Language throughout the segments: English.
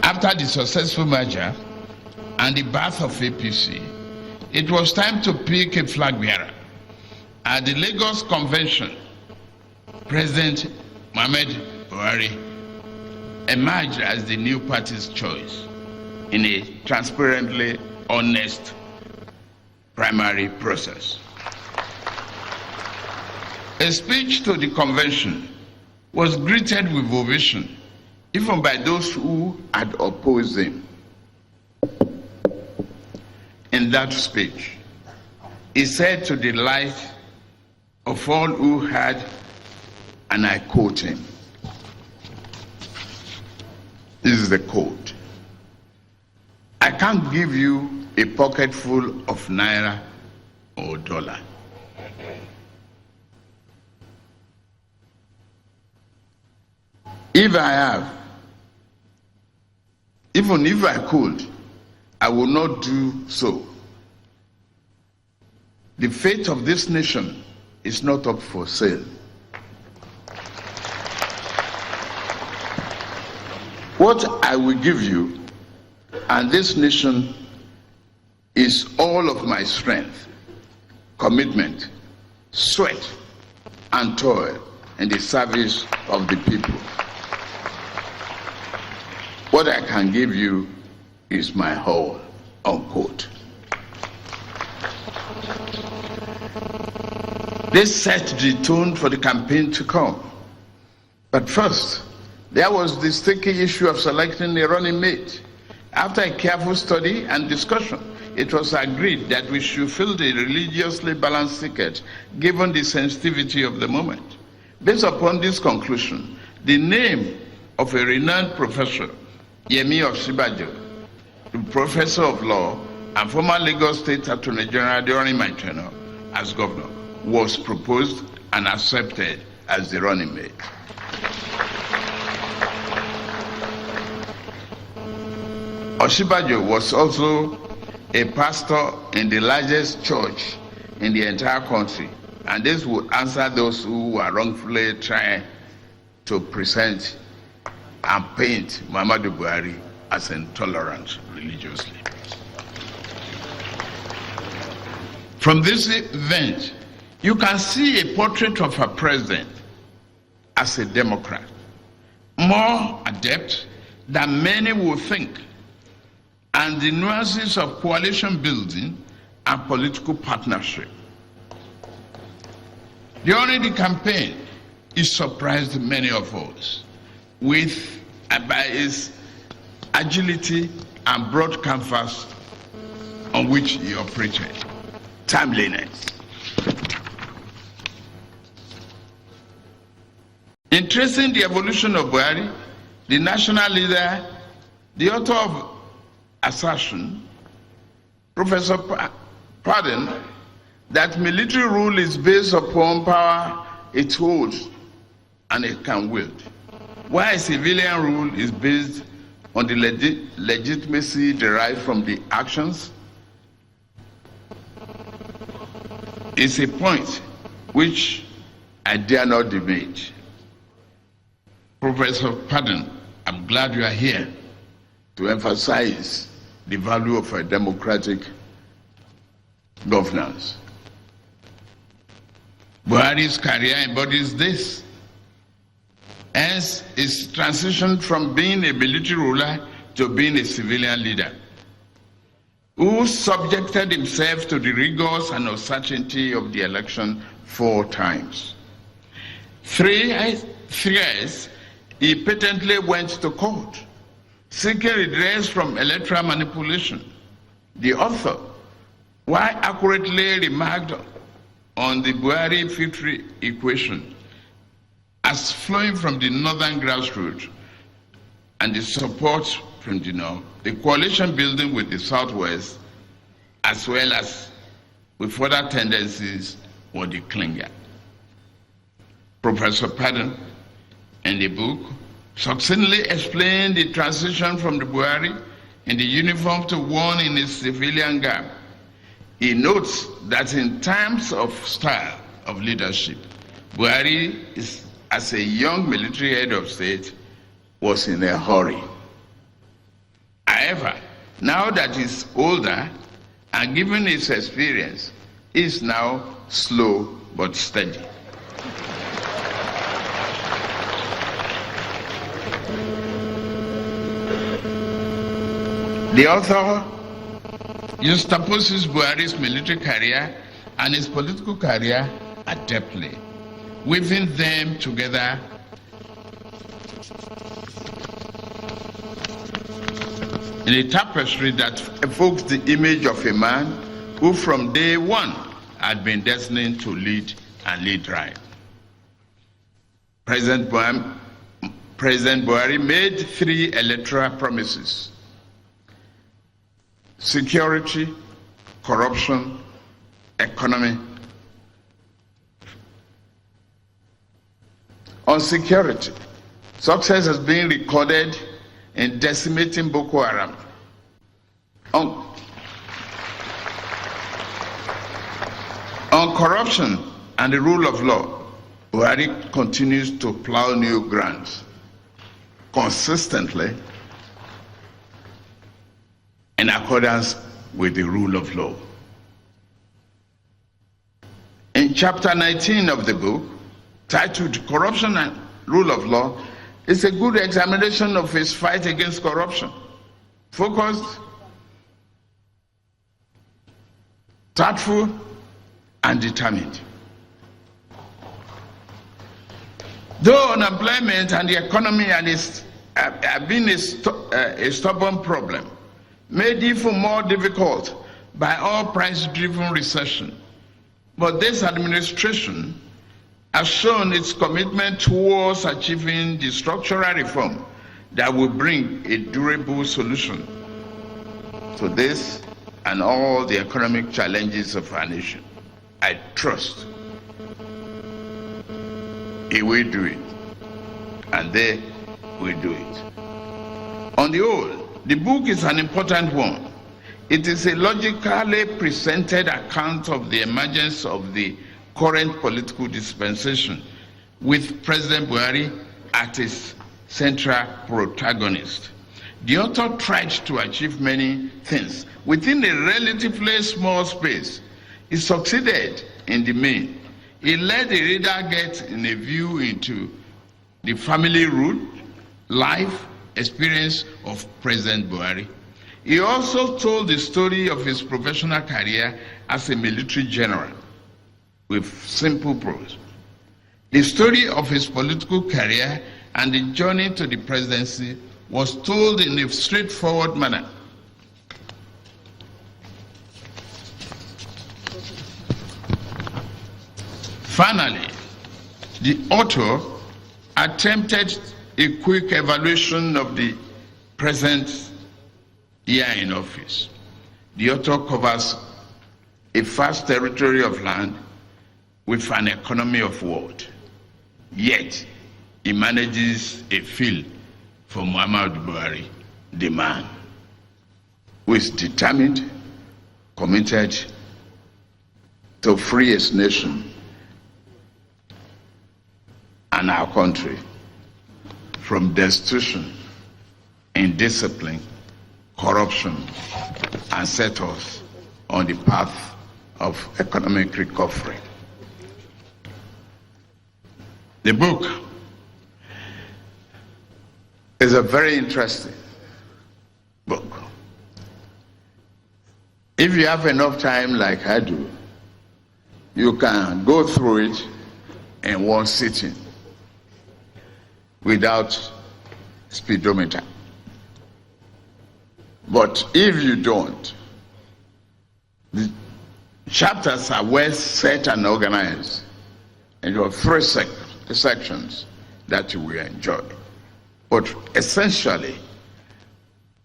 After the successful merger and the birth of APC, it was time to pick a flag bearer. At the Lagos Convention, President Muhammadu Buhari emerged as the new party's choice in a transparently honest primary process. A speech to the convention was greeted with ovation, even by those who had opposed him. In that speech, he said to the delight of all who heard, and I quote him. This is the quote. I can't give you a pocket full of naira or dollar. If I have, even if I could, I will not do so. The fate of this nation is not up for sale. What I will give you and this nation is all of my strength, commitment, sweat, and toil in the service of the people. What I can give you is my whole, unquote. This set the tone for the campaign to come. But first, there was the sticky issue of selecting a running mate. After a careful study and discussion, it was agreed that we should fill the religiously balanced ticket, given the sensitivity of the moment. Based upon this conclusion, the name of a renowned professor, Yemi Osinbajo, the professor of law and former Lagos State Attorney General during my tenure as governor, was proposed and accepted as the running mate. Osinbajo was also a pastor in the largest church in the entire country, and this would answer those who were wrongfully trying to present and paint Muhammadu Buhari as intolerant religiously. From this event, you can see a portrait of a president as a Democrat, more adept than many would think, and the nuances of coalition building and political partnership. During the campaign, he surprised many of us by his agility and broad canvas on which he operated, timeliness. In tracing the evolution of Buhari, the national leader, the author of assertion, Professor Pardon, that military rule is based upon power it holds and it can wield, while civilian rule is based on the legitimacy derived from the actions, is a point which I dare not debate. Professor Pardon, I'm glad you are here to emphasize the value of a democratic governance. Buhari's career embodies this. Hence, his transition from being a military ruler to being a civilian leader, who subjected himself to the rigors and uncertainty of the election 4 times. 3 years, he patently went to court, seeking redress from electoral manipulation. The author, while accurately remarked on the Buhari victory equation as flowing from the northern grassroots and the support from the north, the coalition building with the southwest, as well as with further tendencies or the clinger. Professor Pardon, in the book, succinctly explained the transition from the Buhari in the uniform to one in his civilian garb. He notes that in terms of style of leadership, Buhari, as a young military head of state, was in a hurry. However, now that he's older and given his experience, he's now slow but steady. The author juxtaposes Buhari's military career and his political career adeptly, weaving them together in a tapestry that evokes the image of a man who from day one had been destined to lead and lead right. President Buhari made 3 electoral promises: security, corruption, economy. On security, success has been recorded in decimating Boko Haram. On corruption and the rule of law, Buhari continues to plow new grounds consistently in accordance with the rule of law. In chapter 19 of the book, titled Corruption and Rule of Law, is a good examination of his fight against corruption, focused, thoughtful, and determined. Though unemployment and the economy have been a stubborn problem, made even more difficult by all price-driven recession, but this administration has shown its commitment towards achieving the structural reform that will bring a durable solution to this and all the economic challenges of our nation. I trust he will do it, and they will do it. On the whole, the book is an important one. It is a logically presented account of the emergence of the current political dispensation, with President Buhari as its central protagonist. The author tried to achieve many things within a relatively small space. He succeeded in the main. He let the reader get in a view into the family root, life, experience of President Buhari. He also told the story of his professional career as a military general with simple prose. The story of his political career and the journey to the presidency was told in a straightforward manner. Finally, the author attempted a quick evaluation of the present year in office. The author covers a vast territory of land with an economy of world. Yet, he manages a field for Muhammadu Buhari, the man who is determined, committed to free his nation and our country from destitution, indiscipline, corruption, and set us on the path of economic recovery. The book is a very interesting book. If you have enough time like I do, you can go through it in one sitting without speedometer. But if you don't, the chapters are well set and organized, and you have 3 sections that you will enjoy. But essentially,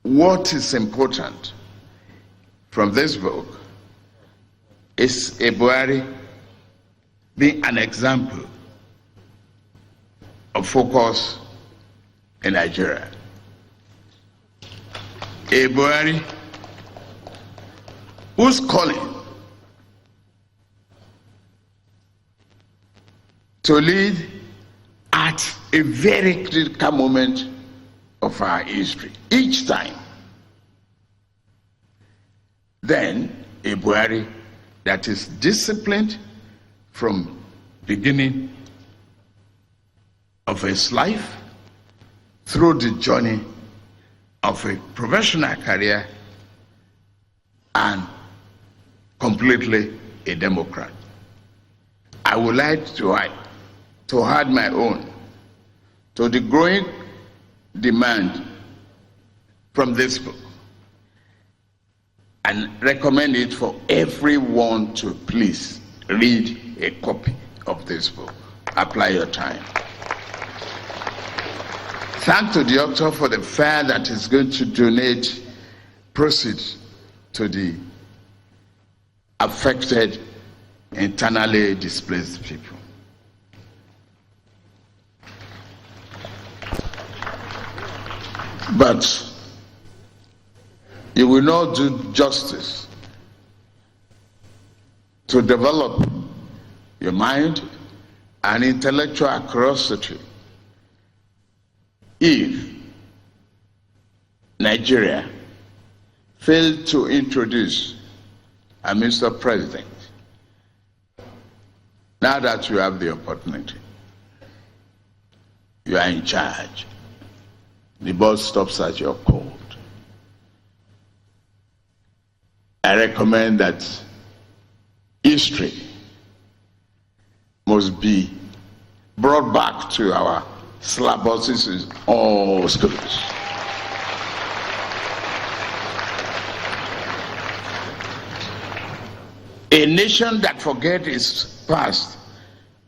what is important from this book is a Buhari being an example of focus in Nigeria. A Buhari who's calling to lead at a very critical moment of our history. Each time then a Buhari that is disciplined from beginning of his life through the journey of a professional career and completely a Democrat. I would like to add my own to the growing demand from this book and recommend it for everyone to please read a copy of this book. Apply your time. Thank to the author for the fair that is going to donate proceeds to the affected, internally displaced people. But you will not do justice to develop your mind and intellectual curiosity if Nigeria failed to introduce a Mr. President. Now that you have the opportunity, you are in charge. The bus stops at your call. I recommend that history must be brought back to our syllabuses in all schools. A nation that forgets its past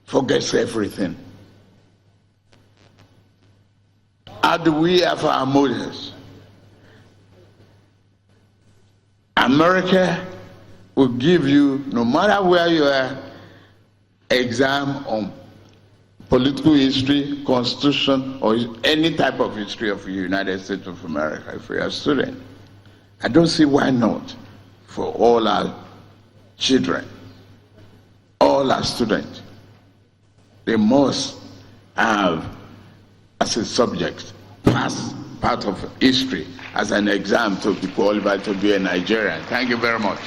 forgets everything. How do we have our models? America will give you, no matter where you are, exam on political history, constitution, or any type of history of the United States of America if you're a student. I don't see why not for all our children, all our students. They must have as a subject past part of history as an exam to be qualified to be a Nigerian. Thank you very much.